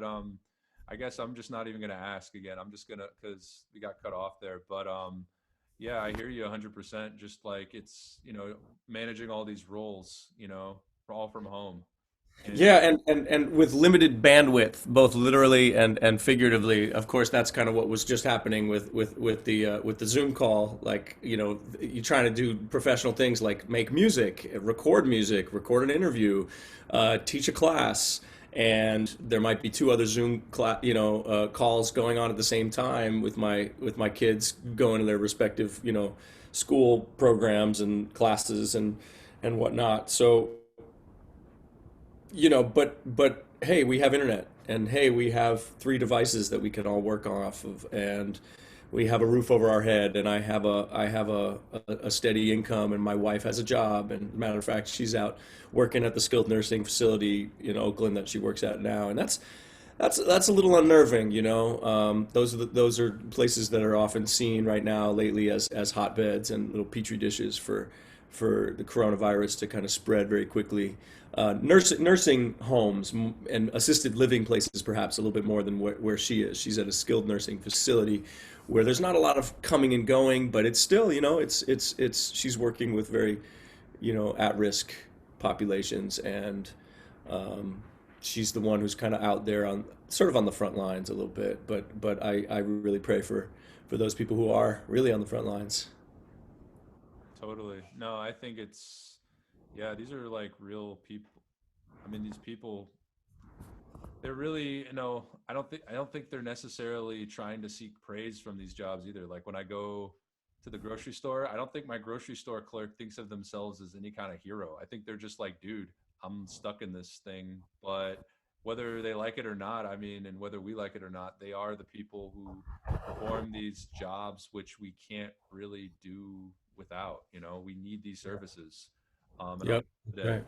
But I guess I'm just not even gonna ask again. I'm just gonna, because we got cut off there. But yeah, I hear you 100%. Just like it's, managing all these roles, all from home. Yeah, And and with limited bandwidth, both literally and figuratively. Of course, that's kind of what was just happening with the Zoom call. Like, you're trying to do professional things like make music, record an interview, teach a class, and there might be two other Zoom calls going on at the same time with my kids going to their respective school programs and classes and whatnot. So but hey, we have internet, and hey, we have three devices that we can all work off of, and we have a roof over our head, and I have a steady income, and my wife has a job, and matter of fact, she's out working at the skilled nursing facility in Oakland that she works at now, and that's a little unnerving, those are places that are often seen right now lately as hotbeds and little petri dishes for the coronavirus to kind of spread very quickly. Nursing homes and assisted living places, perhaps a little bit more than where she is. She's at a skilled nursing facility where there's not a lot of coming and going, but it's still, it's she's working with very, at risk populations, and she's the one who's kind of out there on sort of on the front lines a little bit. But I really pray for those people who are really on the front lines. totally. No, I think it's, yeah, these are like real people. I mean, these people, they're really, I don't think they're necessarily trying to seek praise from these jobs either. Like when I go to the grocery store, I don't think my grocery store clerk thinks of themselves as any kind of hero. I think they're just like, dude, I'm stuck in this thing. But whether they like it or not, I mean, and whether we like it or not, they are the people who perform these jobs, which we can't really do without. We need these services in order Yep. to day. Right.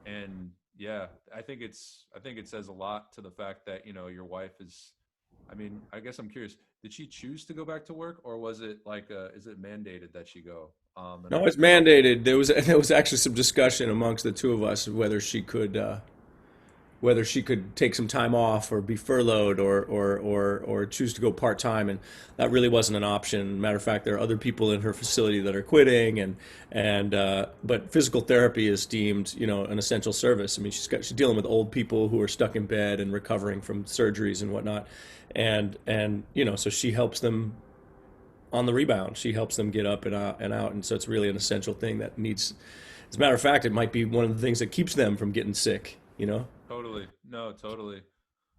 And yeah, I think it says a lot to the fact that, your wife is, I mean, I guess I'm curious, did she choose to go back to work, or was it like is it mandated that she go? And No, it's mandated. There was actually some discussion amongst the two of us whether she could take some time off or be furloughed or choose to go part time, and that really wasn't an option. Matter of fact, there are other people in her facility that are quitting, and but physical therapy is deemed an essential service. I mean, she's dealing with old people who are stuck in bed and recovering from surgeries and whatnot, and so she helps them on the rebound. She helps them get up and out, and so it's really an essential thing that needs. As a matter of fact, it might be one of the things that keeps them from getting sick. totally, no, totally,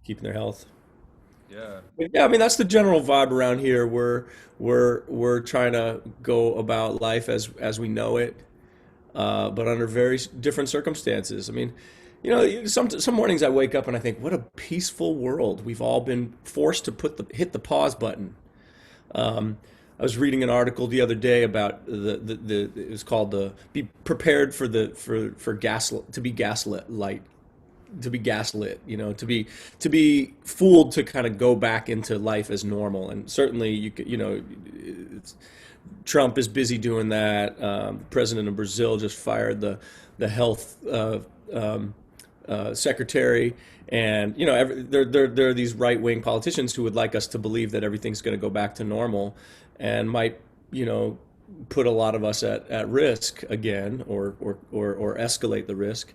Keeping their health. yeah, Yeah, I mean that's the general vibe around here. We're trying to go about life as we know it, but under very different circumstances. I mean, some mornings I wake up and I think, what a peaceful world. We've all been forced to hit the pause button. I was reading an article the other day about the it was called the be prepared for gas to be gaslit to be gaslit, to be fooled to kind of go back into life as normal. And certainly, it's, Trump is busy doing that. The president of Brazil just fired the health secretary, and there are these right wing politicians who would like us to believe that everything's going to go back to normal, and might you know put a lot of us at risk again, or escalate the risk.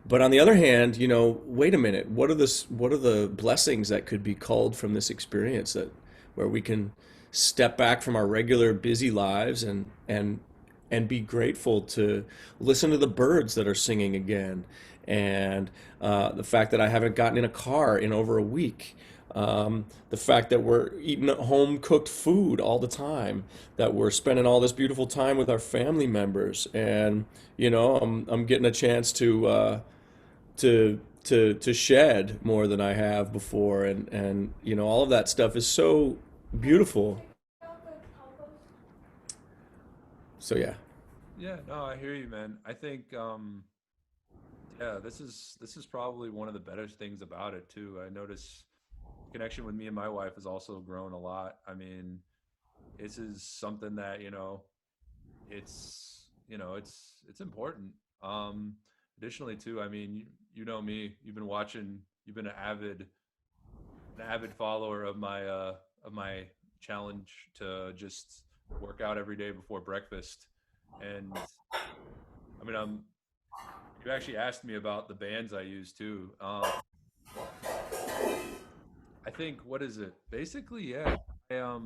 But on the other hand, wait a minute. What are the blessings that could be culled from this experience, that where we can step back from our regular busy lives and be grateful to listen to the birds that are singing again, and the fact that I haven't gotten in a car in over a week. The fact that we're eating home cooked food all the time, that we're spending all this beautiful time with our family members, and I'm getting a chance to shed more than I have before, and all of that stuff is so beautiful. So yeah. yeah. No, I hear you, man. I think yeah, this is probably one of the better things about it too. I notice connection with me and my wife has also grown a lot. I mean, this is something that it's important. Additionally too, I mean, you know me, you've been watching you've been an avid follower of my challenge to just work out every day before breakfast. And I mean, you actually asked me about the bands I use too. I think, what is it? Basically, yeah. I,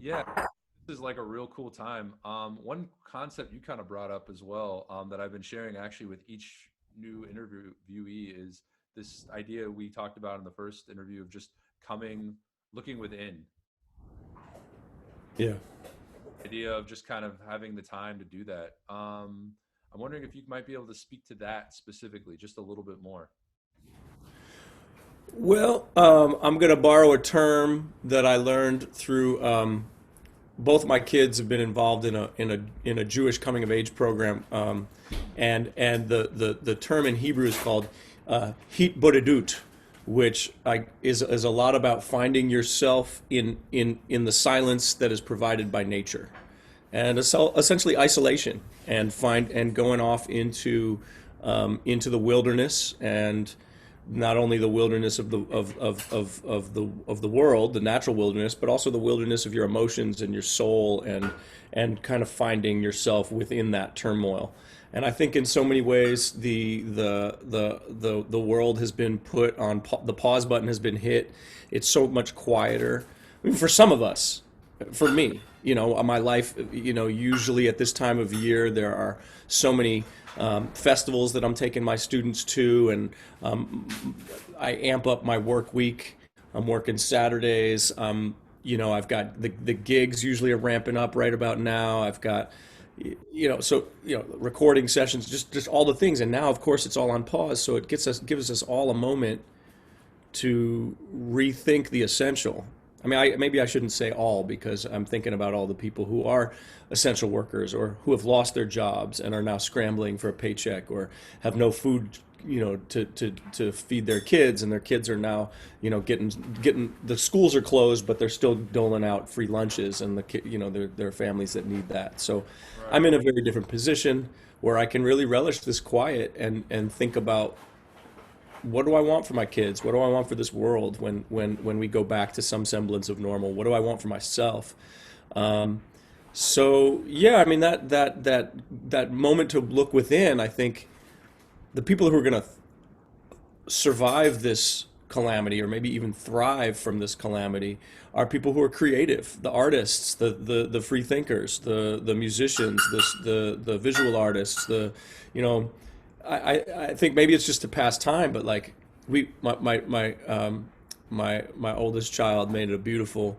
yeah, this is like a real cool time. One concept you kind of brought up as well, that I've been sharing actually with each new interviewee is this idea we talked about in the first interview of just looking within. Yeah. Idea of just kind of having the time to do that. I'm wondering if you might be able to speak to that specifically, just a little bit more. Well, I'm going to borrow a term that I learned through both my kids have been involved in a Jewish coming of age program, and the term in Hebrew is called hit bodedut, which is a lot about finding yourself in the silence that is provided by nature, and essentially isolation, and going off into the wilderness, and not only the wilderness of the world, the natural wilderness, but also the wilderness of your emotions and your soul, and kind of finding yourself within that turmoil. And I think in so many ways the world has been put on the pause button has been hit. It's so much quieter. I mean, for some of us, for me, my life, usually at this time of year there are so many festivals that I'm taking my students to, and I amp up my work week. I'm working Saturdays. I've got the gigs usually are ramping up right about now. I've got, recording sessions, just all the things. And now, of course, it's all on pause. So it gives us all a moment to rethink the essential. I mean, maybe I shouldn't say all, because I'm thinking about all the people who are essential workers, or who have lost their jobs and are now scrambling for a paycheck, or have no food, to feed their kids, and their kids are now, getting the schools are closed, but they're still doling out free lunches, and there are families that need that. So I'm Right. in a very different position where I can really relish this quiet, and think about, what do I want for my kids? What do I want for this world when we go back to some semblance of normal? What do I want for myself? So yeah, I mean, that moment to look within. I think the people who are going to survive this calamity, or maybe even thrive from this calamity, are people who are creative, the artists, the free thinkers, the musicians, the visual artists, you know I think maybe it's just to pass time, but like my oldest child made a beautiful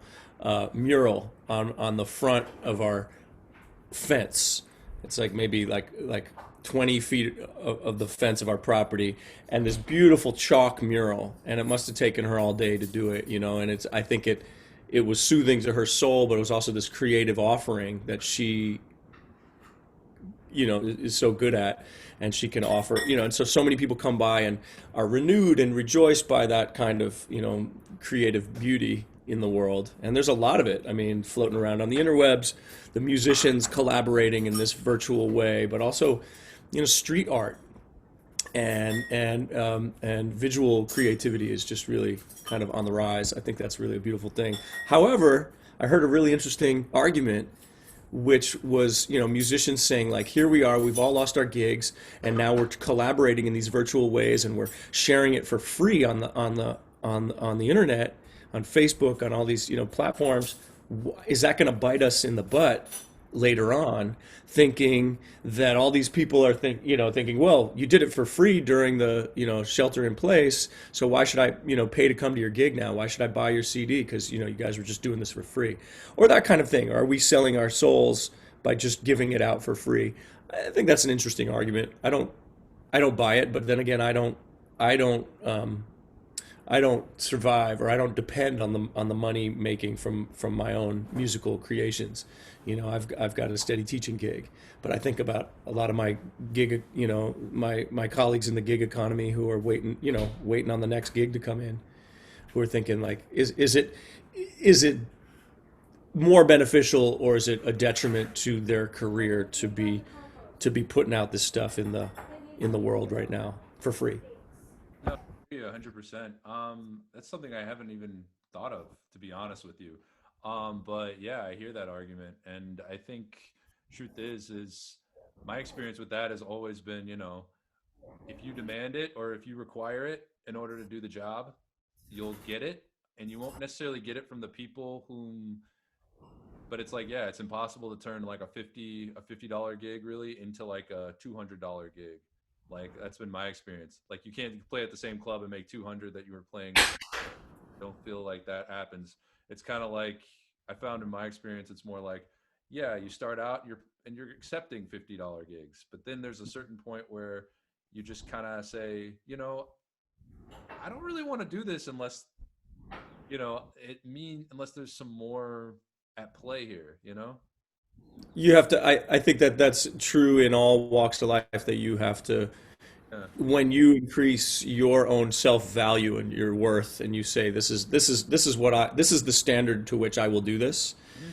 mural on the front of our fence. It's like maybe like 20 feet of the fence of our property, and this beautiful chalk mural. And it must have taken her all day to do it, And I think it was soothing to her soul, but it was also this creative offering that she, is so good at, and she can offer, and so many people come by and are renewed and rejoiced by that kind of, creative beauty in the world. And there's a lot of it. I mean, floating around on the interwebs, the musicians collaborating in this virtual way, but also, street art and visual creativity is just really kind of on the rise. I think that's really a beautiful thing. However, I heard a really interesting argument, which was, musicians saying, like, here we are, we've all lost our gigs, and now we're collaborating in these virtual ways, and we're sharing it for free on the internet, on Facebook, on all these, platforms. Is that going to bite us in the butt later on? Thinking that all these people are thinking, well, you did it for free during the, shelter in place, so why should I, pay to come to your gig now? Why should I buy your CD? Because, you guys were just doing this for free, or that kind of thing. Are we selling our souls by just giving it out for free? I think that's an interesting argument. I don't buy it, but then again, I don't survive, or I don't depend on the money making from my own musical creations. I've got a steady teaching gig, but I think about a lot of my gig, my colleagues in the gig economy who are waiting on the next gig to come in, who are thinking, like, is it more beneficial, or is it a detriment to their career to be putting out this stuff in the world right now for free? Yeah, 100%. That's something I haven't even thought of, to be honest with you. But yeah, I hear that argument, and I think truth is my experience with that has always been, if you demand it or if you require it in order to do the job, you'll get it, and you won't necessarily get it from the people whom. But it's like, yeah, it's impossible to turn like a $50 gig really into like a $200 gig. Like that's been my experience. Like you can't play at the same club and make 200 that you were playing. Don't feel like that happens. It's kind of like I found in my experience, it's more like, yeah, you start out you're accepting $50 gigs, but then there's a certain point where you just kind of say, I don't really want to do this unless unless there's some more at play here. You have to, I think that that's true in all walks of life, that you have to, Yeah. when you increase your own self-value and your worth, and you say, this is the standard to which I will do this. Mhm.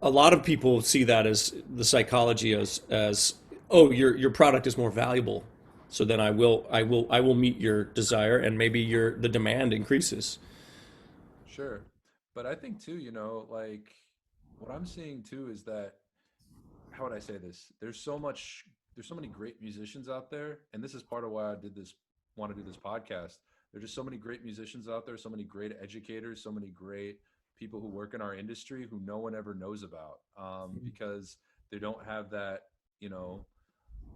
A lot of people see that as the psychology as oh, your product is more valuable, so then I will meet your desire, and maybe the demand increases. Sure. But I think too, like what I'm seeing too is that, how would I say this? There's so many great musicians out there, and this is part of why I want to do this podcast. There's just so many great musicians out there, so many great educators, so many great people who work in our industry who no one ever knows about, because they don't have you know,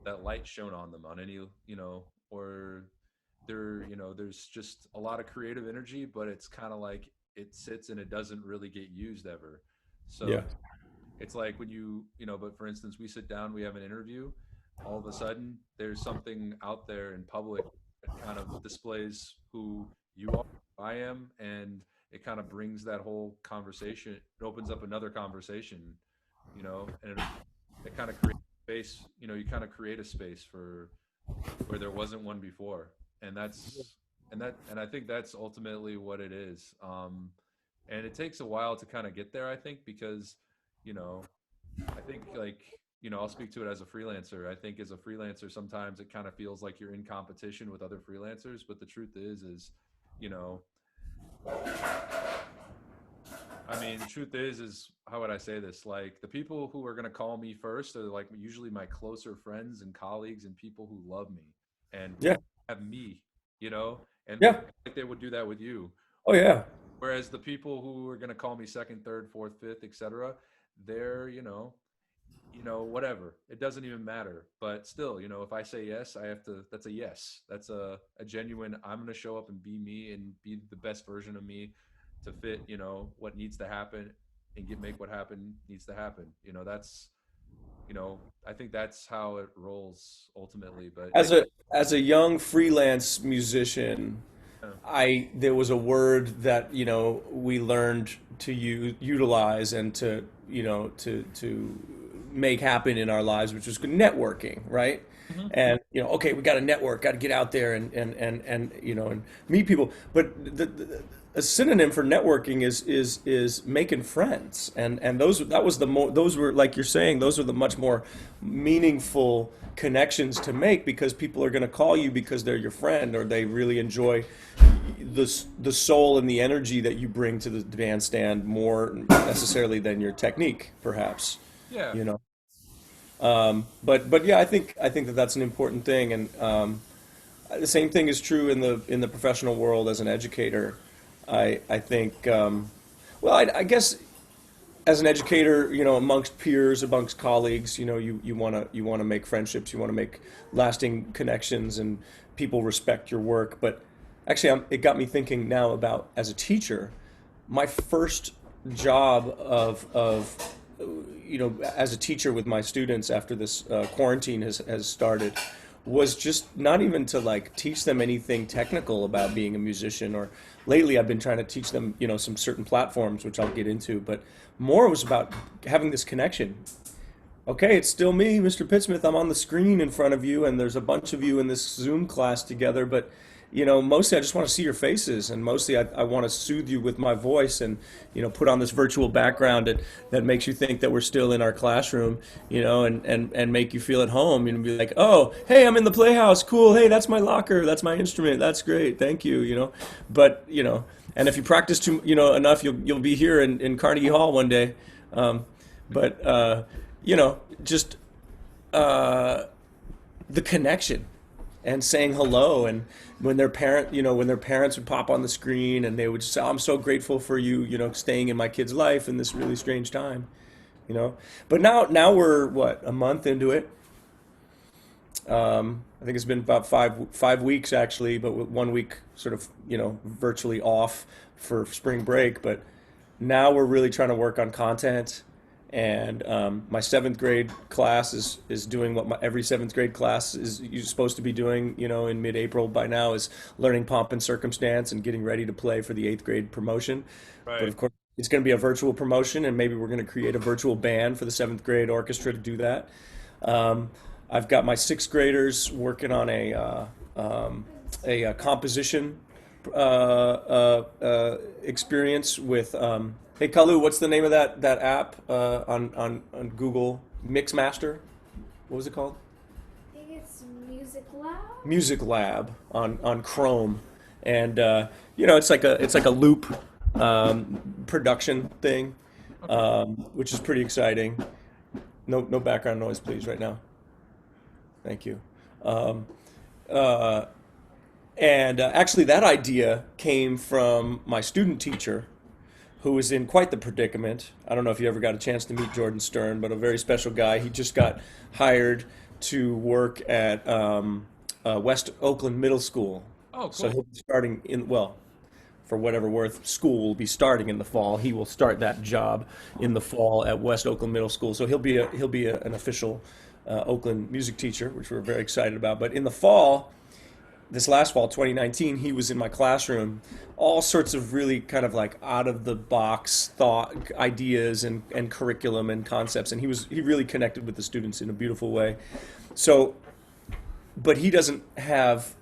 that light shown on them on any, or there's just a lot of creative energy, but it's kind of like it sits and it doesn't really get used ever. Yeah. So it's like when but for instance, we sit down, we have an interview, all of a sudden there's something out there in public that kind of displays who you are, I am, and it kind of brings that whole conversation, it opens up another conversation, and it kind of creates space, you kind of create a space for where there wasn't one before. And and I think that's ultimately what it is. And it takes a while to kind of get there, I think, because, you know, I think like, I'll speak to it as a freelancer. I think as a freelancer, sometimes it kind of feels like you're in competition with other freelancers, but the truth you know, the truth is how would I say this? Like the people who are going to call me first are like usually my closer friends and colleagues and people who love me and Yeah. have me, and Yeah. like they would do that with you. Oh yeah. Whereas the people who are going to call me second, third, fourth, fifth, etc., they're, whatever. It doesn't even matter. But still, if I say yes, I have to, that's a yes. That's a genuine, I'm going to show up and be me and be the best version of me to fit, what needs to happen and make what happen needs to happen. I think that's how it rolls ultimately. But As a young freelance musician, yeah, I there was a word that we learned to utilize and to to make happen in our lives, which was networking, right? mhm, And okay, we got to network, got to get out there and and meet people. But a synonym for networking is making friends, and those were, like you're saying, those are the much more meaningful connections to make, because people are going to call you because they're your friend, or they really enjoy the soul and the energy that you bring to the bandstand more necessarily than your technique, perhaps. yeah, You know, but yeah, I think that that's an important thing, and the same thing is true in the professional world as an educator. I think, well, I guess as an educator, amongst peers, amongst colleagues, you want to make friendships, you want to make lasting connections, and people respect your work. But actually, it got me thinking now about, as a teacher, my first job of as a teacher with my students after this quarantine has started, was just not even to like teach them anything technical about being a musician. Or lately I've been trying to teach them some certain platforms, which I'll get into, but more it was about having this connection. Okay, it's still me, Mr. Pitt-Smith. I'm on the screen in front of you, and there's a bunch of you in this Zoom class together, but mostly I just want to see your faces, and mostly I want to soothe you with my voice, and put on this virtual background that makes you think that we're still in our classroom, and make you feel at home, be like, oh, hey, I'm in the playhouse, cool, hey, that's my locker, that's my instrument, that's great, thank you, but and if you practice too, enough, you'll be here in Carnegie Hall one day, um, but just uh, the connection and saying hello, and when their parents would pop on the screen and they would say, I'm so grateful for you, staying in my kid's life in this really strange time, but now we're what, a month into it. I think it's been about five weeks actually, but with 1 week sort of virtually off for spring break. But now we're really trying to work on content, and my seventh grade class is doing what every seventh grade class is you're supposed to be doing, in mid-April by now, is learning pomp and circumstance and getting ready to play for the eighth grade promotion. But Right. of course, it's going to be a virtual promotion, and maybe we're going to create a virtual band for the seventh grade orchestra to do that. Um, I've got my sixth graders working on a composition experience with. Hey Kalu, what's the name of that app on Google Mixmaster? What was it called? I think it's Music Lab. Music Lab on Chrome, and it's like a loop production thing, Okay. which is pretty exciting. No background noise, please, right now. Thank you. Um, uh, and actually, that idea came from my student teacher, who was in quite the predicament. I don't know if you ever got a chance to meet Jordan Stern, but a very special guy. He just got hired to work at West Oakland Middle School. Oh, So cool. he'll be starting for whatever worth, school will be starting in the fall. He will start that job in the fall at West Oakland Middle School. So an official Oakland music teacher, which we're very excited about. But in the fall, this last fall, 2019, he was in my classroom. All sorts of really kind of like out of the box thought ideas and curriculum and concepts, and he really connected with the students in a beautiful way. So, but he doesn't have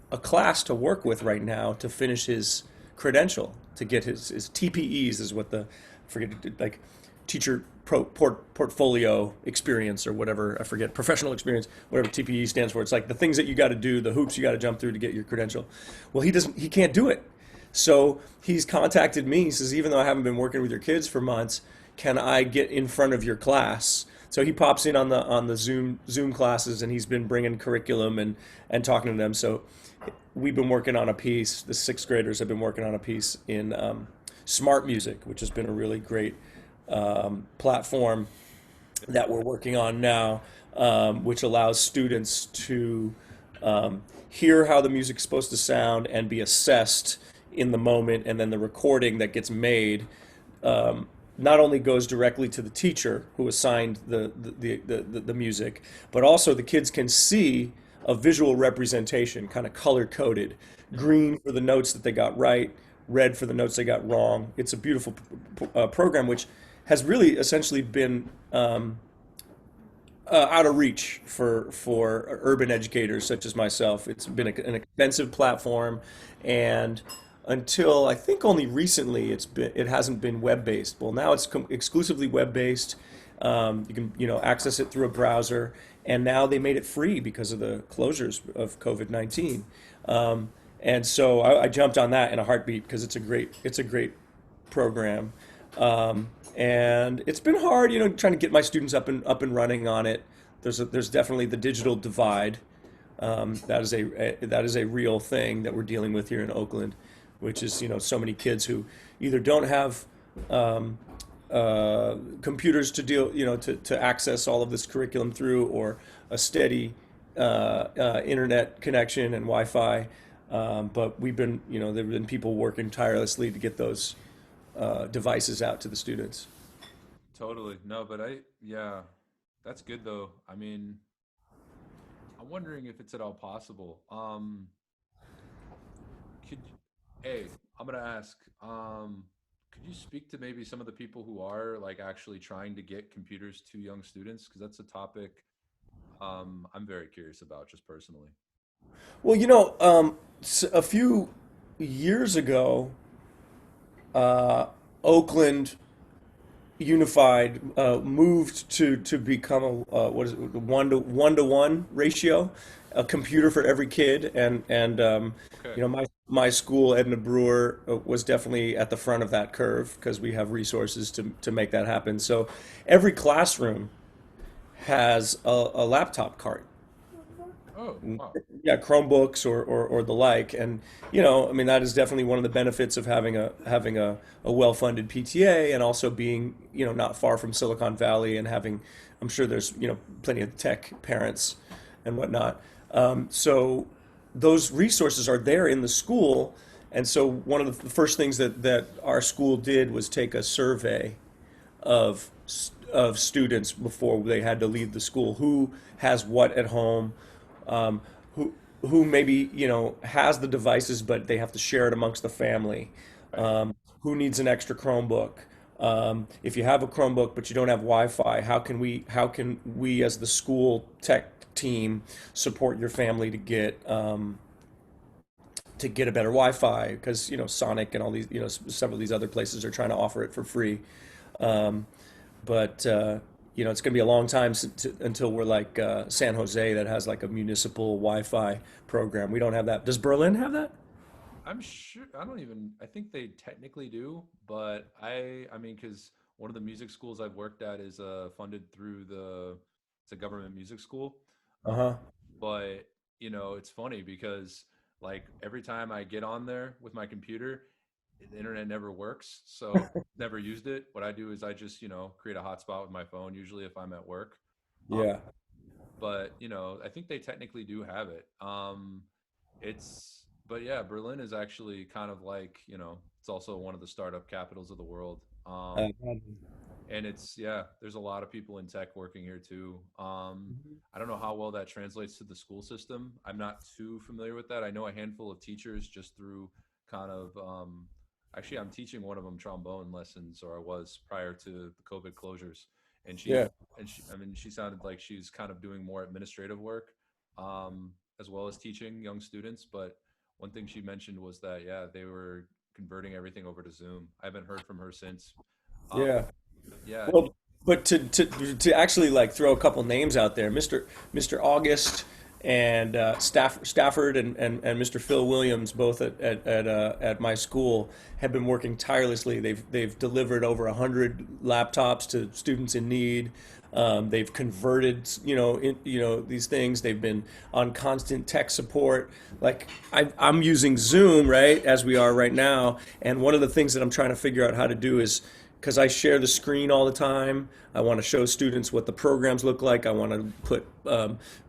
a class to work with right now to finish his credential, to get his TPEs, is what the, I forget, like teacher portfolio experience or whatever, I forget, professional experience, whatever TPE stands for. It's like the things that you got to do, the hoops you got to jump through to get your credential. Well, he can't do it. So he's contacted me. He says, even though I haven't been working with your kids for months, can I get in front of your class? So he pops in on the Zoom classes, and he's been bringing curriculum and talking to them. So we've been working on a piece. The sixth graders have been working on a piece in smart music, which has been a really great platform that we're working on now, which allows students to hear how the music's supposed to sound and be assessed in the moment, and then the recording that gets made not only goes directly to the teacher who assigned the music, but also the kids can see a visual representation, kind of color coded, green for the notes that they got right, red for the notes they got wrong. It's a beautiful program, which has really essentially been out of reach for urban educators such as myself. It's been an expensive platform, and until I think only recently it hasn't been web based. Well, now it's exclusively web based. You can access it through a browser, and now they made it free because of the closures of COVID-19. And so I jumped on that in a heartbeat because it's a great program. And it's been hard, trying to get my students up and running on it. There's definitely the digital divide. That is a real thing that we're dealing with here in Oakland, which is so many kids who either don't have um, computers to deal to access all of this curriculum through, or a steady internet connection and Wi-Fi. But there've been people working tirelessly to get those devices out to the students. Totally. No, but yeah, that's good though. I mean, I'm wondering if it's at all possible. Could hey, I'm gonna ask. Could you speak to maybe some of the people who are like actually trying to get computers to young students? Because that's a topic I'm very curious about, just personally. Well, a few years ago, uh, Oakland Unified moved to become a what is it, one to one ratio, a computer for every kid, and Okay. my school, Edna Brewer, was definitely at the front of that curve because we have resources to make that happen. So every classroom has a laptop cart. Oh, wow. Yeah, Chromebooks or the like, and I mean that is definitely one of the benefits of having a well-funded PTA and also being not far from Silicon Valley and having, I'm sure there's plenty of tech parents and whatnot. So those resources are there in the school, and so one of the first things that our school did was take a survey of of students before they had to leave the school. Who has what at home? Um, who who maybe has the devices, but they have to share it amongst the family. Right. Who needs an extra Chromebook? If you have a Chromebook but you don't have Wi-Fi, how can we as the school tech team support your family to get a better Wi-Fi? Because Sonic and all these several of these other places are trying to offer it for free. Um, but it's going to be a long time until we're like San Jose that has like a municipal Wi-Fi program. We don't have that. Does Berlin have that? I'm sure I don't even I think they technically do, but I mean cuz one of the music schools I've worked at is funded through the it's a government music school. Uh, Uh-huh. but it's funny because like every time I get on there with my computer, the internet never works, so never used it. What I do is I just, create a hotspot with my phone usually if I'm at work. Yeah. But I think they technically do have it. It's but yeah, Berlin is actually kind of like it's also one of the startup capitals of the world. Uh, And it's yeah, there's a lot of people in tech working here too. I don't know how well that translates to the school system. I'm not too familiar with that. I know a handful of teachers just through kind of actually I'm teaching one of them trombone lessons, or I was prior to the COVID closures, and yeah. I mean she sounded like she's kind of doing more administrative work as well as teaching young students. But one thing she mentioned was that yeah, they were converting everything over to Zoom. I haven't heard from her since. Um, Yeah. but yeah, Well, but to actually like throw a couple names out there, Mr. August and Stafford and Mr. Phil Williams, both at my school, have been working tirelessly. They've delivered over 100 laptops to students in need. They've converted, these things. They've been on constant tech support. Like I'm using Zoom, right, as we are right now. And one of the things that I'm trying to figure out how to do is because I share the screen all the time. I want to show students what the programs look like. I want to put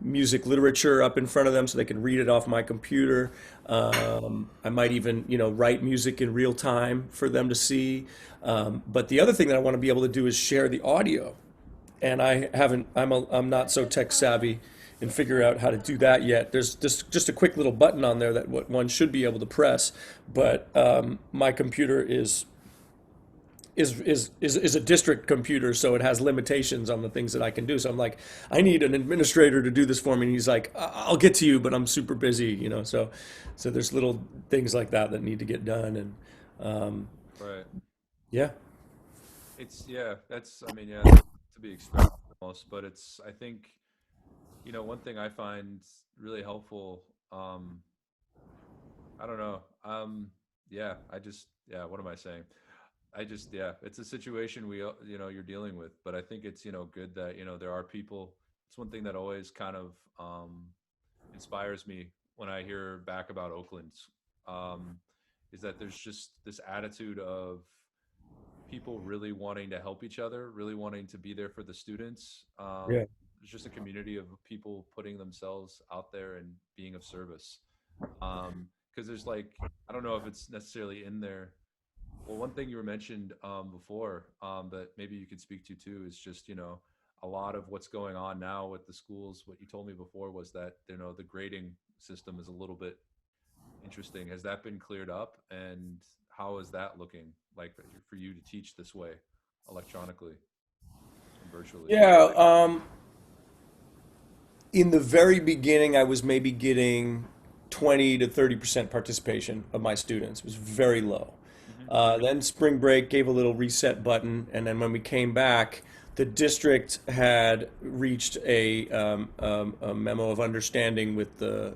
music literature up in front of them so they can read it off my computer. I might even, write music in real time for them to see. But the other thing that I want to be able to do is share the audio. And I haven't. I'm not so tech savvy and figure out how to do that yet. There's just a quick little button on there that what one should be able to press, but my computer is a district computer, so it has limitations on the things that I can do. So I'm like, I need an administrator to do this for me. And he's like, I'll get to you, but I'm super busy. So there's little things like that need to get done, and um, right. yeah, It's yeah, that's I mean, yeah, that's to be expected almost, but it's I think, one thing I find really helpful, I don't know. Yeah, yeah, what am I saying? Yeah, it's a situation you're dealing with, but I think it's, good that, there are people. It's one thing that always kind of inspires me when I hear back about Oakland, um, is that there's just this attitude of people really wanting to help each other, really wanting to be there for the students. yeah, There's just a community of people putting themselves out there and being of service. Because there's like, I don't know if it's necessarily in there. Well, one thing you were mentioned before that maybe you could speak to too is just a lot of what's going on now with the schools. What you told me before was that the grading system is a little bit interesting. Has that been cleared up, and how is that looking like for you to teach this way, electronically and virtually? yeah. In the very beginning, I was maybe getting 20 to 30% participation of my students. It was very low. Hmm. Then spring break gave a little reset button, and then when we came back, the district had reached a memo of understanding uh,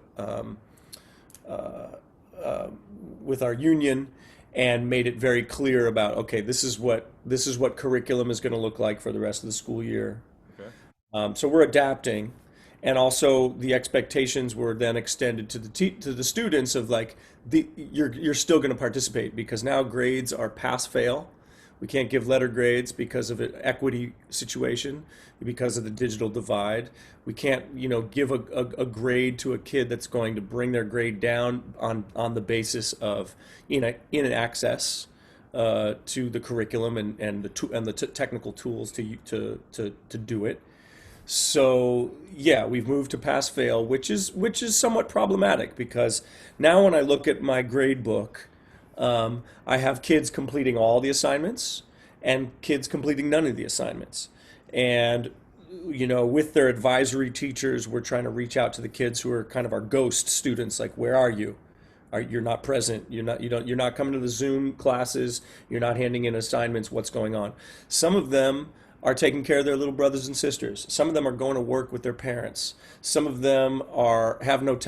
uh, with our union, and made it very clear about, okay, this is what curriculum is going to look like for the rest of the school year. Okay. So we're adapting, and also the expectations were then extended to the students of like you're still going to participate because now grades are pass fail. We can't give letter grades because of an equity situation, because of the digital divide. We can't, give a grade to a kid that's going to bring their grade down on the basis of in access to the curriculum and the technical tools to do it. So yeah, we've moved to pass fail, which is somewhat problematic because now when I look at my grade book, I have kids completing all the assignments and kids completing none of the assignments. And with their advisory teachers, we're trying to reach out to the kids who are kind of our ghost students, like where are you? You're not present. You're not coming to the Zoom classes. You're not handing in assignments. What's going on? Some of them are taking care of their little brothers and sisters. Some of them are going to work with their parents. Some of them have no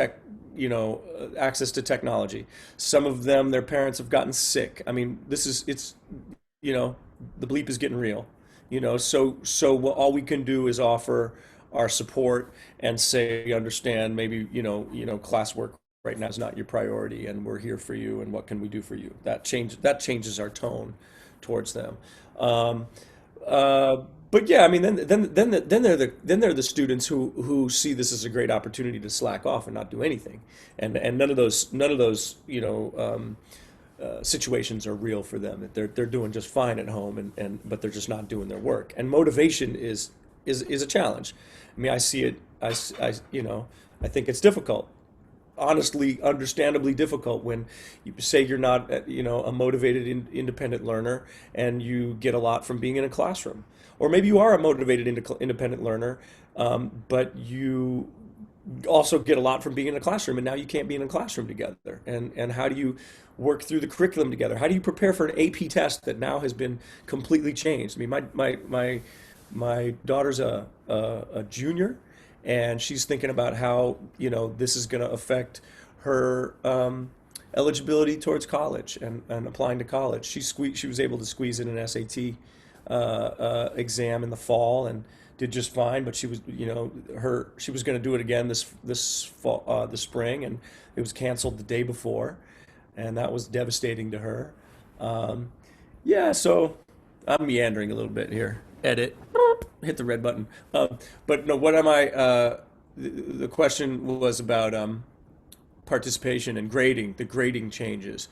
access to technology. Some of them, their parents have gotten sick. I mean, you know, the bleep is getting real. So all we can do is offer our support and say, we understand, maybe, classwork right now is not your priority, and we're here for you, and what can we do for you? That changes our tone towards them. Um, but yeah, I mean, then they're the students who see this as a great opportunity to slack off and not do anything, and none of those situations are real for them. They're doing just fine at home, but they're just not doing their work. And motivation is a challenge. I mean, I see it. I think it's difficult, honestly, understandably difficult when you say you're not, a motivated independent learner and you get a lot from being in a classroom. Or maybe you are a motivated independent learner, but you also get a lot from being in a classroom, and now you can't be in a classroom together. And how do you work through the curriculum together? How do you prepare for an AP test that now has been completely changed? I mean, my daughter's a junior, and she's thinking about how this is going to affect her eligibility towards college and applying to college. She was able to squeeze in an SAT exam in the fall and did just fine. But she was she was going to do it again this fall, the spring, and it was canceled the day before, and that was devastating to her. Yeah, so I'm meandering a little bit here. Edit. Hit the red button. But no, what am I? The question was about participation and grading. The grading changes.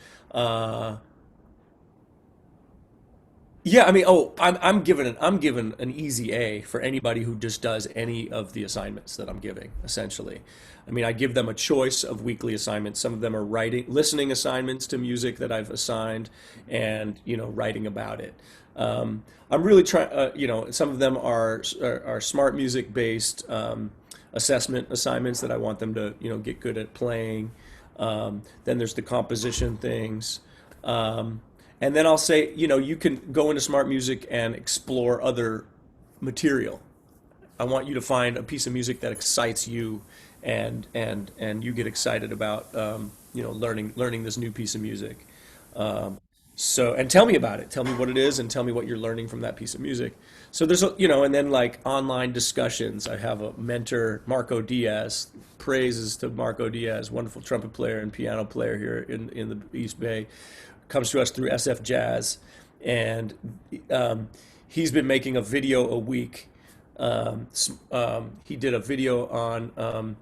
Yeah, I mean, I'm given an easy A for anybody who just does any of the assignments that I'm giving, essentially. I mean, I give them a choice of weekly assignments. Some of them are listening assignments to music that I've assigned, and writing about it. I'm really trying. Some of them are smart music based assessment assignments that I want them to get good at playing. Then there's the composition things. And then I'll say, you can go into smart music and explore other material. I want you to find a piece of music that excites you, and you get excited about learning this new piece of music. And tell me about it. Tell me what it is, and tell me what you're learning from that piece of music. So there's and then like online discussions. I have a mentor, Marco Diaz. Praises to Marco Diaz, wonderful trumpet player and piano player here in the East Bay. Comes to us through SF Jazz, and he's been making a video a week. He did a video on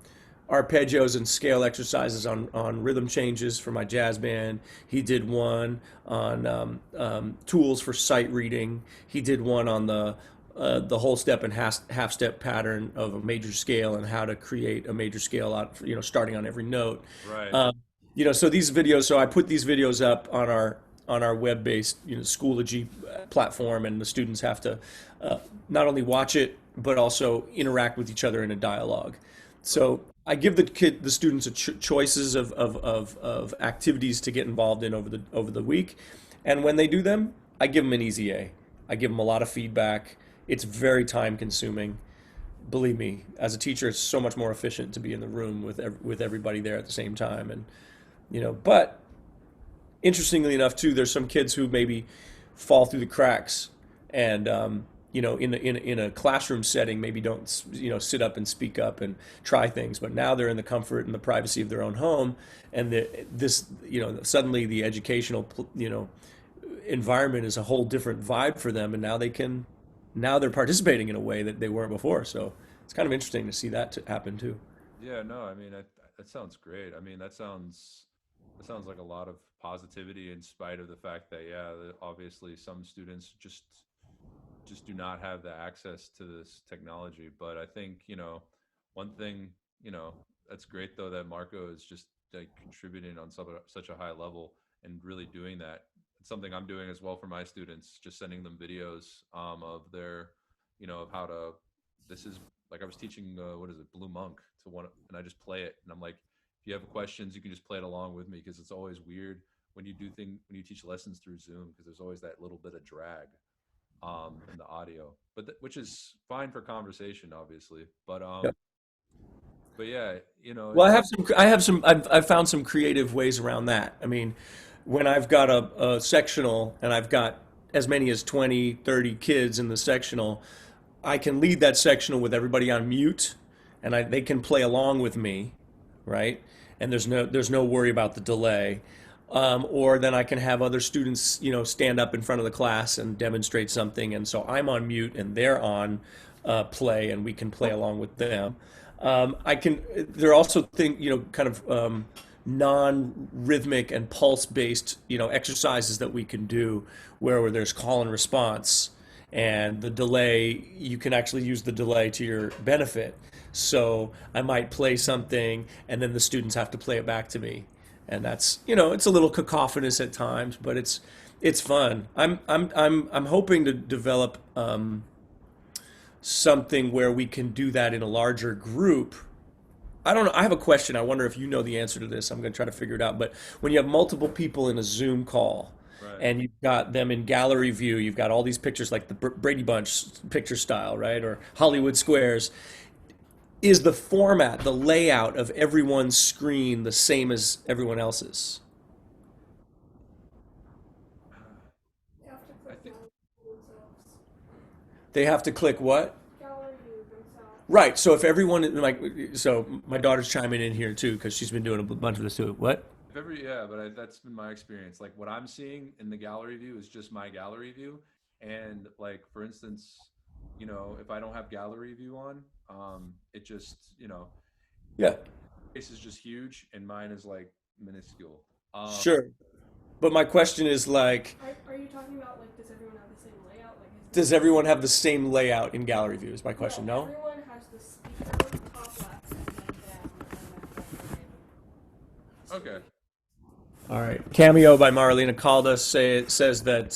arpeggios and scale exercises on rhythm changes for my jazz band. He did one on tools for sight reading. He did one on the whole step and half step pattern of a major scale and how to create a major scale out, starting on every note. Right. So these videos. So I put these videos up on our web-based, Schoology platform, and the students have to not only watch it but also interact with each other in a dialogue. Right. So I give the students choices of activities to get involved in over the week, and when they do them, I give them an easy A. I give them a lot of feedback. It's very time consuming. Believe me, as a teacher, it's so much more efficient to be in the room with everybody there at the same time, and but interestingly enough, too, there's some kids who maybe fall through the cracks, and in a classroom setting, maybe don't sit up and speak up and try things. But now they're in the comfort and the privacy of their own home, and this suddenly the educational environment is a whole different vibe for them, and now they're participating in a way that they weren't before. So it's kind of interesting to see that to happen too. Yeah, no, I mean, that sounds great. I mean, that sounds like a lot of positivity in spite of the fact that, yeah, that obviously some students just do not have the access to this technology. But I think, one thing, that's great though that Marco is just like contributing on such a high level and really doing that. It's something I'm doing as well for my students, just sending them videos of their, of how to. This is like I was teaching what is it, Blue Monk to one, and I just play it, and I'm like, if you have questions, you can just play it along with me because it's always weird when you teach lessons through Zoom because there's always that little bit of drag in the audio, but which is fine for conversation, obviously. But yeah, Well, it's I've found some creative ways around that. I mean, when I've got a sectional and I've got as many as 20, 30 kids in the sectional, I can lead that sectional with everybody on mute, and they can play along with me, right? And there's no worry about the delay. Or then I can have other students, stand up in front of the class and demonstrate something, and so I'm on mute and they're on play, and we can play along with them. I can. There are also kind of non-rhythmic and pulse-based, exercises that we can do where there's call and response, and the delay. You can actually use the delay to your benefit. So I might play something, and then the students have to play it back to me, and that's it's a little cacophonous at times, but it's fun. I'm hoping to develop something where we can do that in a larger group. I don't know. I have a question. I wonder if you know the answer to this. I'm going to try to figure it out. But when you have multiple people in a Zoom call right. and you've got them in gallery view, you've got all these pictures like the Brady Bunch picture style, right? Or Hollywood Squares. Is the format, the layout of everyone's screen the same as everyone else's? They have to I click think gallery themselves. They have to click what? Gallery view themselves. Right. So if everyone so my daughter's chiming in here too because she's been doing a bunch of this too. What? if every yeah, but that's been my experience. Like what I'm seeing in the gallery view is just my gallery view, and like for instance, if I don't have gallery view on, it just Yeah. face is just huge and mine is like minuscule. Um, Sure. But my question is like, Are you talking about like does everyone have the same layout? Like is does everyone have the same layout in gallery view? Is my no, question. No? everyone has the speaker top left and then them and then the okay. screen. All right. Cameo by Marlena Calda says that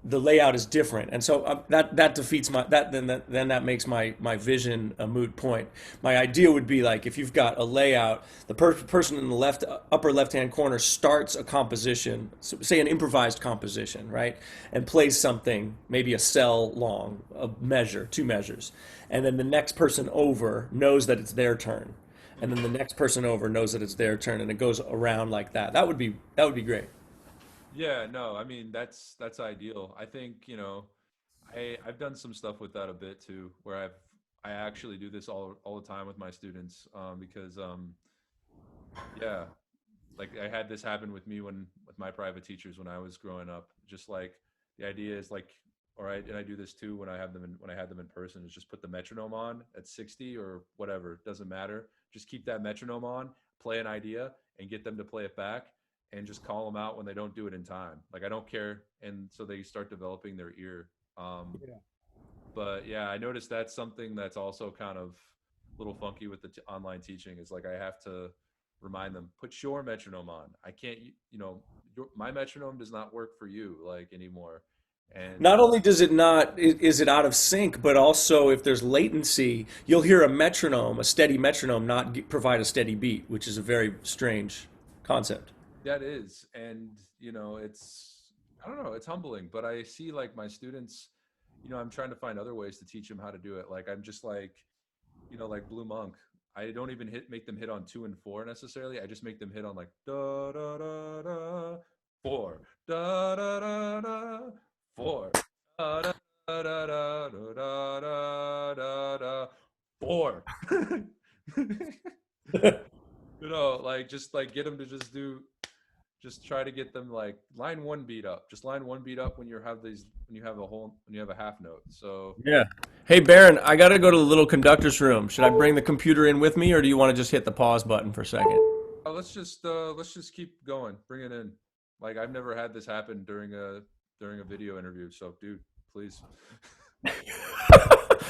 the layout is different, and so that defeats then that makes my vision a moot point. My idea would be like if you've got a layout, the person in the upper left hand corner starts a composition, say an improvised composition, right, and plays something, maybe a cell long, a measure, two measures, and then the next person over knows that it's their turn, and then the next person over knows that it's their turn, and it goes around like that. That would be great. Yeah, no, I mean that's ideal. I think, I've done some stuff with that a bit too, where I actually do this all the time with my students because yeah, like I had this happen with me with my private teachers when I was growing up. Just like the idea is like, all right, and I do this too when I had them in person, is just put the metronome on at 60 or whatever, it doesn't matter. Just keep that metronome on, play an idea, and get them to play it back, and just call them out when they don't do it in time. Like I don't care, and so they start developing their ear. Um, but yeah, I noticed that's something that's also kind of a little funky with the online teaching. Is like I have to remind them, put your metronome on. I can't, my metronome does not work for you like anymore. And Not only does it not is it out of sync, but also if there's latency, you'll hear a metronome, a steady metronome, not provide a steady beat, which is a very strange concept. that is, and it's, I don't know, it's humbling, but I see like my students, I'm trying to find other ways to teach them how to do it. Like I'm just like, like Blue Monk. I don't even make them hit on 2 and 4 necessarily. I just make them hit on like da da da da 4, da da da da 4, da da da da da da da da da 4. Like just like get them to just try to get them like line one beat up. Just line one beat up when you have a half note. So Yeah. Hey, Baron, I got to go to the little conductor's room. Should I bring the computer in with me, or do you want to just hit the pause button for a second? let's just keep going. Bring it in. Like I've never had this happen during a video interview. So dude, please.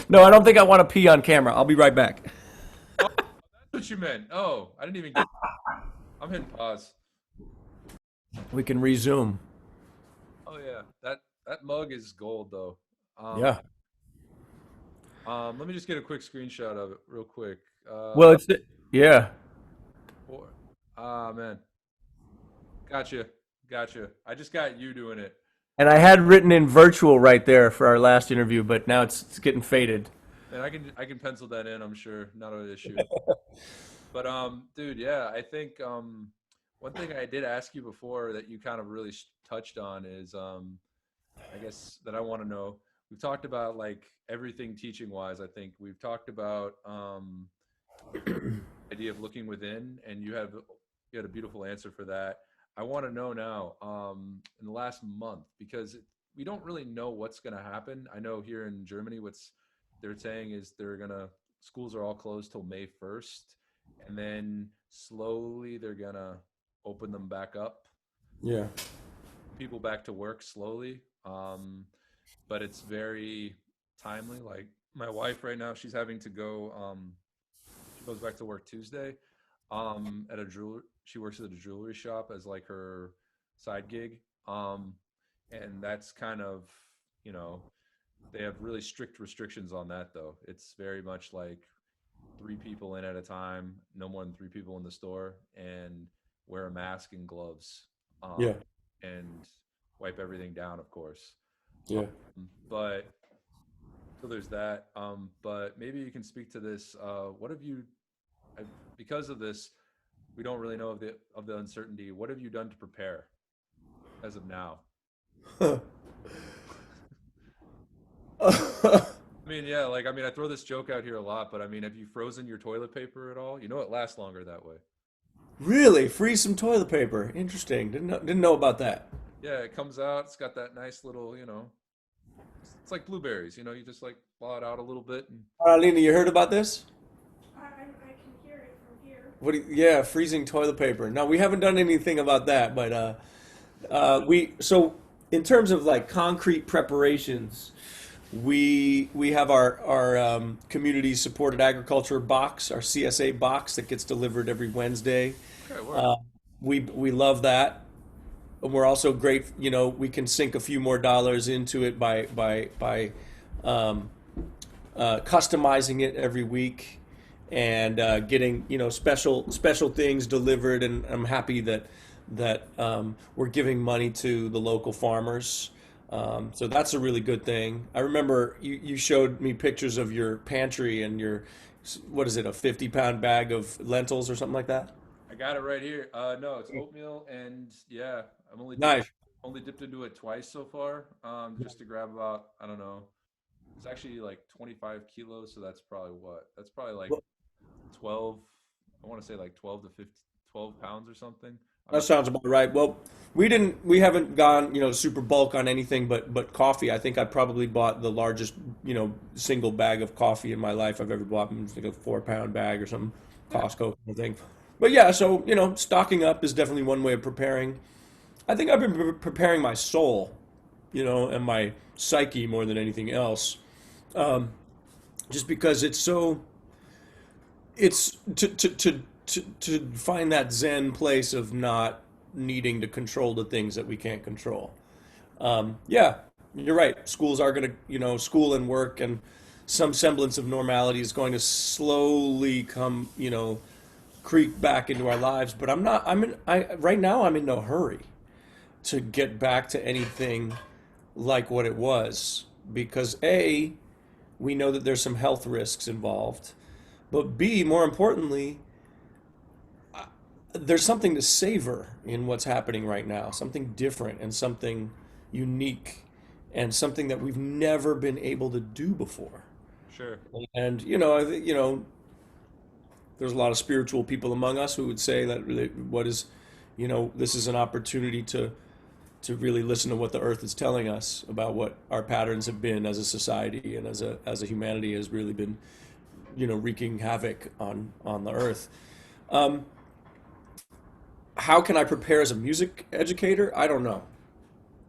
No, I don't think I want to pee on camera. I'll be right back. Oh, that's what you meant. Oh, I didn't even get. I'm hitting pause. We can resume. Oh yeah, that mug is gold though. Yeah. Let me just get a quick screenshot of it real quick. Well, yeah. Man, gotcha. I just got you doing it. And I had written in virtual right there for our last interview, but now it's getting faded. And I can pencil that in. I'm sure, not an issue. But dude, yeah, I think one thing I did ask you before that you kind of really touched on is I guess that I want to know. We've talked about like everything teaching wise. I think we've talked about idea of looking within, and you had a beautiful answer for that. I want to know now, in the last month, because we don't really know what's going to happen. I know here in Germany, what's they're saying is schools are all closed till May 1st, and then slowly they're going to open them back up. Yeah. People back to work slowly. But it's very timely. Like my wife right now, she's having to go, she goes back to work Tuesday, she works at a jewelry shop as like her side gig. And that's kind of, they have really strict restrictions on that though. It's very much like 3 people in at a time, no more than 3 people in the store, and wear a mask and gloves. Yeah. And wipe everything down, of course. Yeah. But so there's that. But maybe you can speak to this. What have you, because of this, we don't really know of the uncertainty. What have you done to prepare as of now? I mean, yeah, like I throw this joke out here a lot, but I mean, have you frozen your toilet paper at all? It lasts longer that way. Really? Freeze some toilet paper. Interesting. Didn't know about that. Yeah, it comes out. It's got that nice little, it's like blueberries. You just like thaw it out a little bit. And Alina, you heard about this? I can hear it from here. Yeah, freezing toilet paper. No, we haven't done anything about that, but so in terms of like concrete preparations, we have our community supported agriculture box, our CSA box that gets delivered every Wednesday. okay, work. We love that. And we're also great, we can sink a few more dollars into it by customizing it every week and getting special things delivered. And I'm happy that we're giving money to the local farmers. So that's a really good thing. I remember you showed me pictures of your pantry and what is it, a 50-pound bag of lentils or something like that? I got it right here. No, it's oatmeal, and yeah, I'm Nice. only dipped into it twice so far. Just to grab about, I don't know. It's actually like 25 kilos, so that's probably what? That's probably like 12. I want to say like 12 to 15, 12 pounds or something. I That don't. sounds about right. Well, we haven't gone, super bulk on anything but coffee. I think I probably bought the largest, single bag of coffee in my life I've ever bought. It's like a 4-pound bag or something, Yeah. Costco, I think. But yeah, so, stocking up is definitely one way of preparing. I think I've been preparing my soul, and my psyche more than anything else. Um, just because it's to find that zen place of not needing to control the things that we can't control. Yeah. You're right. Schools are going to, school and work and some semblance of normality is going to slowly come, creep back into our lives. But right now I'm in no hurry to get back to anything like what it was because A, we know that there's some health risks involved, but B, more importantly, there's something to savor in what's happening right now, something different and something unique and something that we've never been able to do before. Sure. And there's a lot of spiritual people among us who would say that really what is, this is an opportunity to really listen to what the earth is telling us about what our patterns have been as a society and as a humanity has really been, wreaking havoc on the earth. Um, how can I prepare as a music educator? I don't know.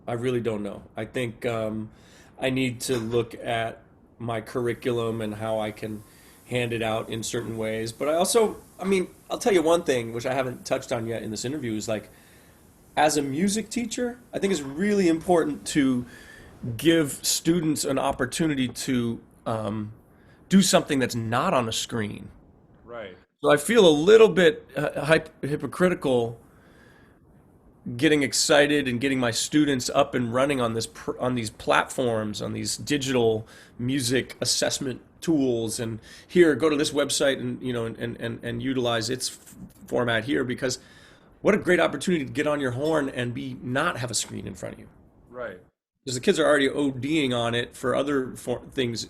I really don't know. I think I need to look at my curriculum and how I can hand it out in certain ways. But I'll tell you one thing, which I haven't touched on yet in this interview, is like, as a music teacher, I think it's really important to give students an opportunity to do something that's not on a screen. Right. So I feel a little bit hypocritical getting excited and getting my students up and running on on these platforms, on these digital music assessment tools, and here, go to this website and and utilize its format here, because what a great opportunity to get on your horn and not have a screen in front of you. Right. Because the kids are already ODing on it for other things,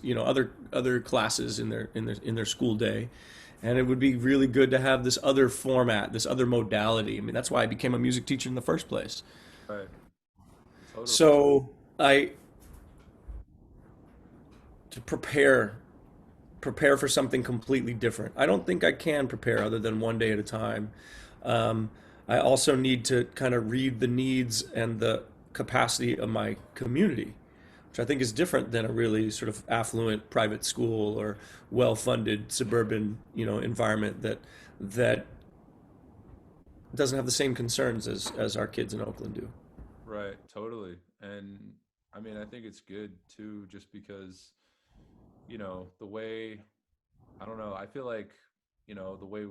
other classes in their school day, and it would be really good to have this other format, this other modality. I mean, that's why I became a music teacher in the first place. Right. Totally. So to prepare for something completely different. I don't think I can prepare other than one day at a time. I also need to kind of read the needs and the capacity of my community, which I think is different than a really sort of affluent private school or well-funded suburban, environment that doesn't have the same concerns as our kids in Oakland do. Right. Totally. And I mean, I think it's good too, just because, the way, I don't know, I feel like, the way,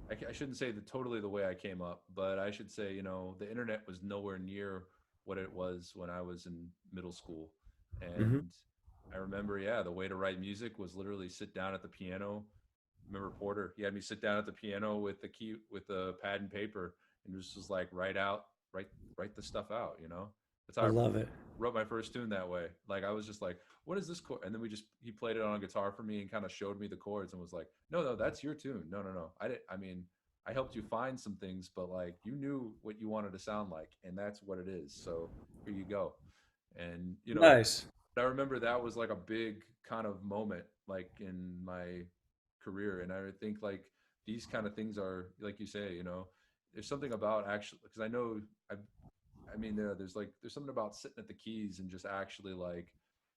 I shouldn't say totally the way I came up, but I should say, the internet was nowhere near what it was when I was in middle school. Hmm. And I remember, yeah, the way to write music was literally sit down at the piano. Remember Porter? He had me sit down at the piano with with a pad and paper, and just was like write, write the stuff out. That's I how I love it. wrote my first tune that way. Like I was just like, what is this chord? And then he played it on a guitar for me and kind of showed me the chords and was like, no, no, that's your tune. No, no, no. I mean, I helped you find some things, but like you knew what you wanted to sound like, and that's what it is. So here you go. And Nice. I remember that was like a big kind of moment like in my career. And I think like these kind of things are like you say, there's something about actually, because I know I've I mean, there's something about sitting at the keys and just actually like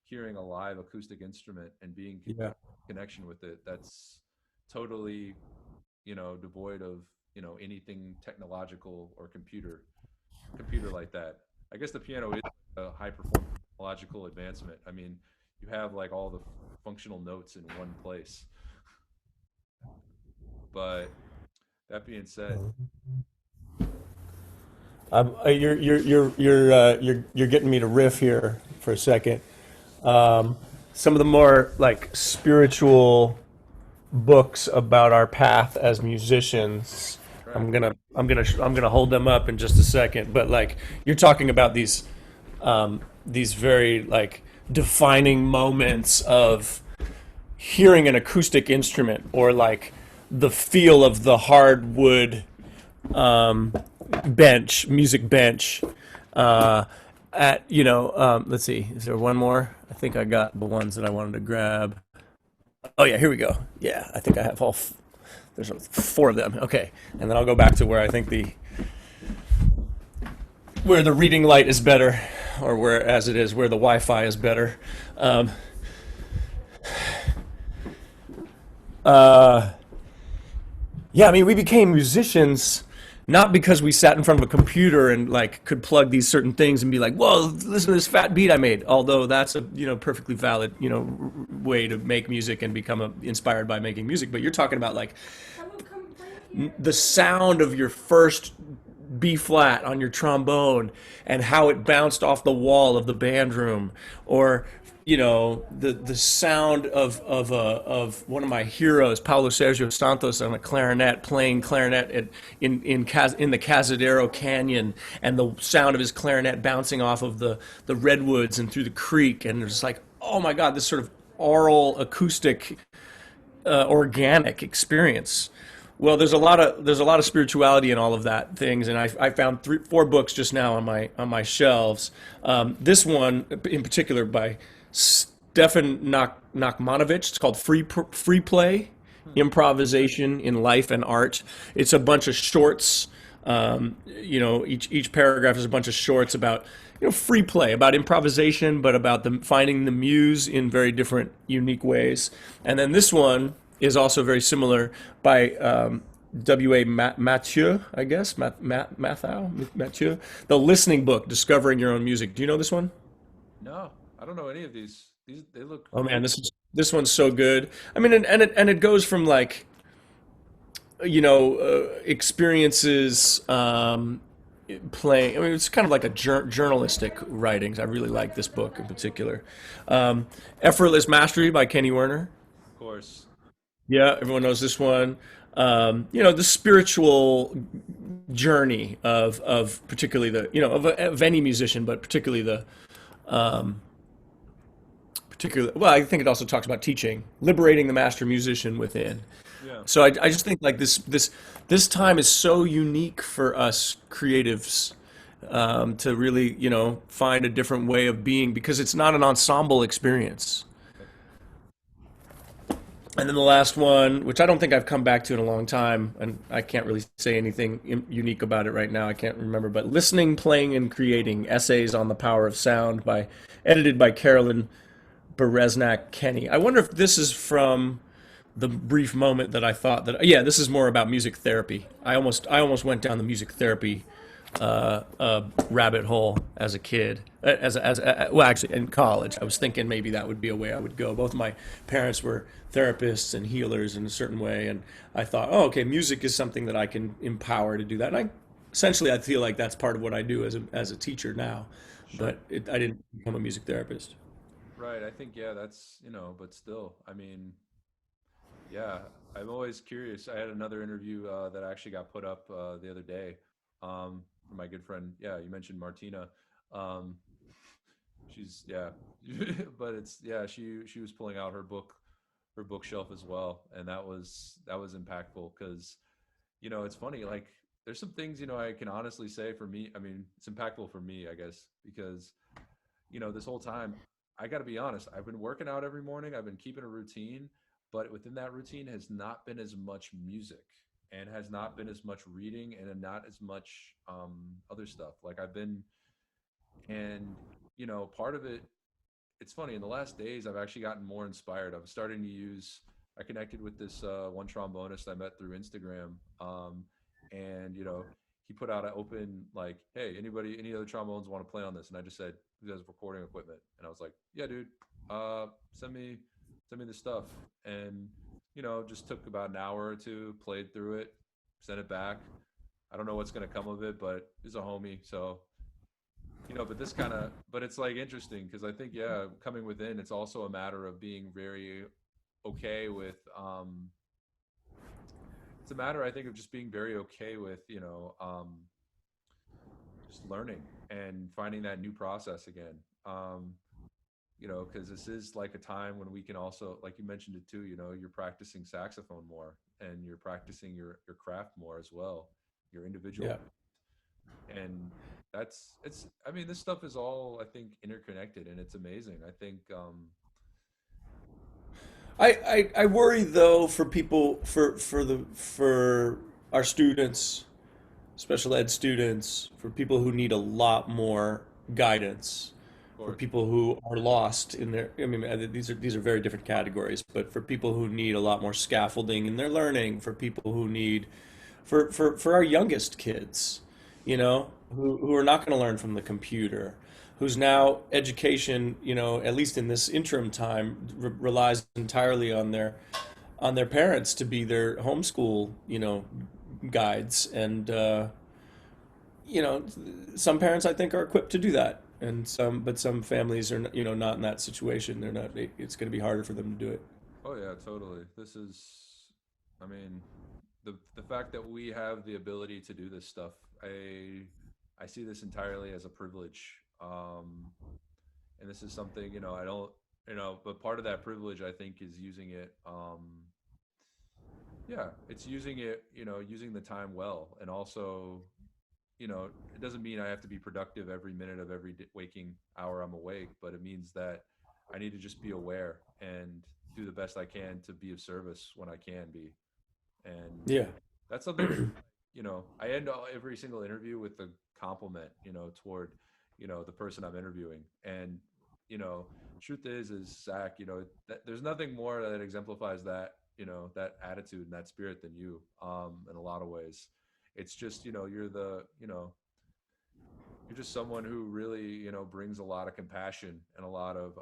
hearing a live acoustic instrument and being Yeah. connection with it. That's totally, devoid of, anything technological or computer like that. I guess the piano is a high performance technological advancement. I mean, you have like all the functional notes in one place. But that being said, You're getting me to riff here for a second. Some of the more like spiritual books about our path as musicians. right, I'm gonna hold them up in just a second. But like you're talking about these very like defining moments of hearing an acoustic instrument or like the feel of the hardwood um, music bench. Uh, let's see, is there one more? I think I got the ones that I wanted to grab. Oh yeah, here we go. Yeah, I think I have there's four of them. Okay, and then I'll go back to where I think where the reading light is better, or where the Wi-Fi is better. Um, uh, yeah, I mean, we became musicians not because we sat in front of a computer and like could plug these certain things and be like, whoa, listen to this fat beat I made. Although that's a perfectly valid way to make music and become inspired by making music. But you're talking about like Someone come play here. the sound of your first B flat on your trombone and how it bounced off the wall of the band room, or the sound of one of my heroes, Paulo Sergio Santos, on a clarinet, playing clarinet in the Cazadero Canyon, and the sound of his clarinet bouncing off of the redwoods and through the creek, and it's like, oh my God, this sort of oral acoustic organic experience. Well, there's a lot of spirituality in all of that things, and I found four books just now on my shelves. This one in particular by Stefan Nachmanovich. It's called Free Play: Improvisation in Life and Art. It's a bunch of shorts. Each paragraph is a bunch of shorts about free play, about improvisation, but about finding the muse in very different, unique ways. And then this one is also very similar by W.A. Mathieu, I guess, Mathieu, the listening book, Discovering Your Own Music. Do you know this one? No, I don't know any of these. They look Oh man, cool. this one's so good. I mean, and it goes from like experiences playing. I mean, it's kind of like a journalistic writings. I really like this book in particular. Effortless Mastery by Kenny Werner. Of course. Yeah, everyone knows this one. The spiritual journey of particularly of any musician, but particularly well, I think it also talks about teaching, liberating the master musician within. Yeah. So I just think like this time is so unique for us creatives, to really find a different way of being, because it's not an ensemble experience. And then the last one, which I don't think I've come back to in a long time, and I can't really say anything unique about it right now. I can't remember, but Listening, Playing, and Creating: Essays on the Power of Sound, edited by Carolyn Bereznak Kenny. I wonder if this is from the brief moment that I thought that, yeah, this is more about music therapy. I almost went down the music therapy rabbit hole as a kid. Well, actually, in college, I was thinking maybe that would be a way I would go. Both of my parents were therapists and healers in a certain way, and I thought, oh, okay, music is something that I can empower to do that. And I feel like that's part of what I do as a teacher now, Sure. but I didn't become a music therapist. Right. I think, yeah, that's, but still, I mean, yeah, I'm always curious. I had another interview that actually got put up the other day, from my good friend. Yeah, you mentioned Martina. Um, she's, yeah, but it's, yeah, she was pulling out her bookshelf as well, and that was impactful because it's funny. Like, there's some things I can honestly say for me. I mean, it's impactful for me, I guess, because this whole time, I got to be honest, I've been working out every morning. I've been keeping a routine, but within that routine has not been as much music, and has not been as much reading, and not as much other stuff. Like, I've been, and part of it, it's funny, in the last days I've actually gotten more inspired. I'm starting to use, I connected with this one trombonist I met through Instagram, and he put out an open, like, hey, any other trombones want to play on this? And I just said, who has recording equipment? And I was like, yeah, dude, send me the stuff. And just took about an hour or two, played through it, sent it back. I don't know what's going to come of it, but he's a homie. So but but it's like interesting because I think, yeah, coming within, it's also a matter of being very okay with, it's a matter, I think, of just being very okay with, just learning and finding that new process again. Because this is like a time when we can also, like you mentioned it too, you're practicing saxophone more, and you're practicing your craft more as well, your individual, Yeah. and I mean, this stuff is all, I think, interconnected, and it's amazing. I think, I worry though for people, for our students, special ed students, for people who need a lot more guidance, of for course, people who are lost in their, I mean, these are very different categories, but for people who need a lot more scaffolding in their learning, for people who need for our youngest kids, who are not going to learn from the computer, whose now education, at least in this interim time, relies entirely on their parents to be their homeschool, guides. And you know, some parents I think are equipped to do that, and but some families are, not in that situation. They're not. It's going to be harder for them to do it. Oh yeah, totally. This is, I mean, the fact that we have the ability to do this stuff, I see this entirely as a privilege. And this is something, I don't, but part of that privilege I think is using it. Yeah, it's using it, using the time well, and also, it doesn't mean I have to be productive every minute of every waking hour I'm awake, but it means that I need to just be aware and do the best I can to be of service when I can be. And Yeah. that's something, I end every single interview with a compliment, toward, the person I'm interviewing. And, you know, truth is Zach, there's nothing more that exemplifies that, that attitude and that spirit than you, in a lot of ways. It's just, you're just someone who really, brings a lot of compassion and a lot of,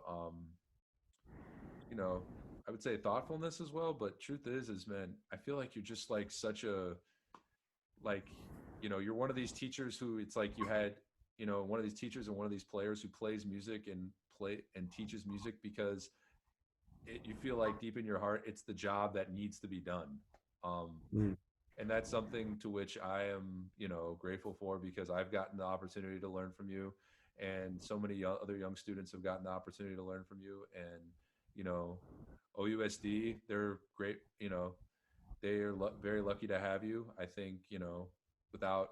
you know, I would say thoughtfulness as well. But truth is, man, I feel like you're just like such a, like, you're one of these teachers who it's like you had, one of these teachers and one of these players who plays music and teaches music because you feel like deep in your heart, it's the job that needs to be done. Um, Mm. and that's something to which I am, grateful for because I've gotten the opportunity to learn from you, and so many other young students have gotten the opportunity to learn from you. And you know, OUSD, they're great. They are very lucky to have you. I think without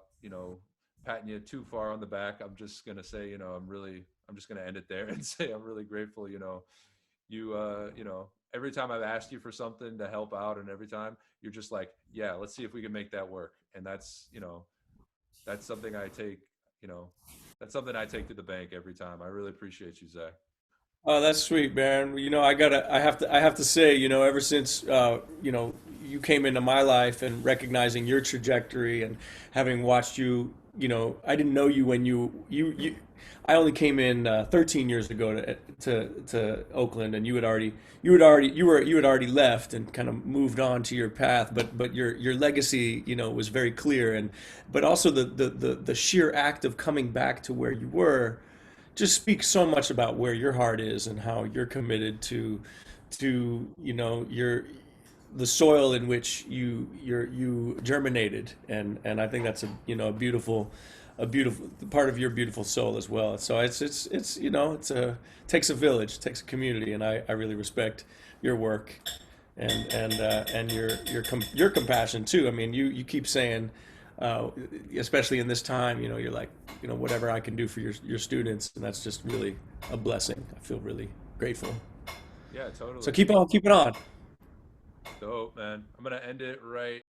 patting you too far on the back, I'm just gonna say I'm just gonna end it there and say I'm really grateful. Every time I've asked you for something to help out, and every time you're just like, yeah, let's see if we can make that work. And that's something I take, you know, that's something I take to the bank every time. I really appreciate you, Zach. Oh, that's sweet, man. I have to say, ever since, you came into my life and recognizing your trajectory and having watched you, I didn't know you when I only came in 13 years ago to Oakland, and you had already left and kind of moved on to your path, but your legacy, was very clear, and but also the sheer act of coming back to where you were just speaks so much about where your heart is and how you're committed to your the soil in which you germinated, and I think that's a beautiful part of your beautiful soul as well. So it's takes a village, it takes a community, and I really respect your work and your compassion too. I mean, you keep saying, especially in this time, you're like, whatever I can do for your students, and that's just really a blessing. I feel really grateful. Yeah, So totally. keep on keeping on. Dope, man. I'm gonna end it right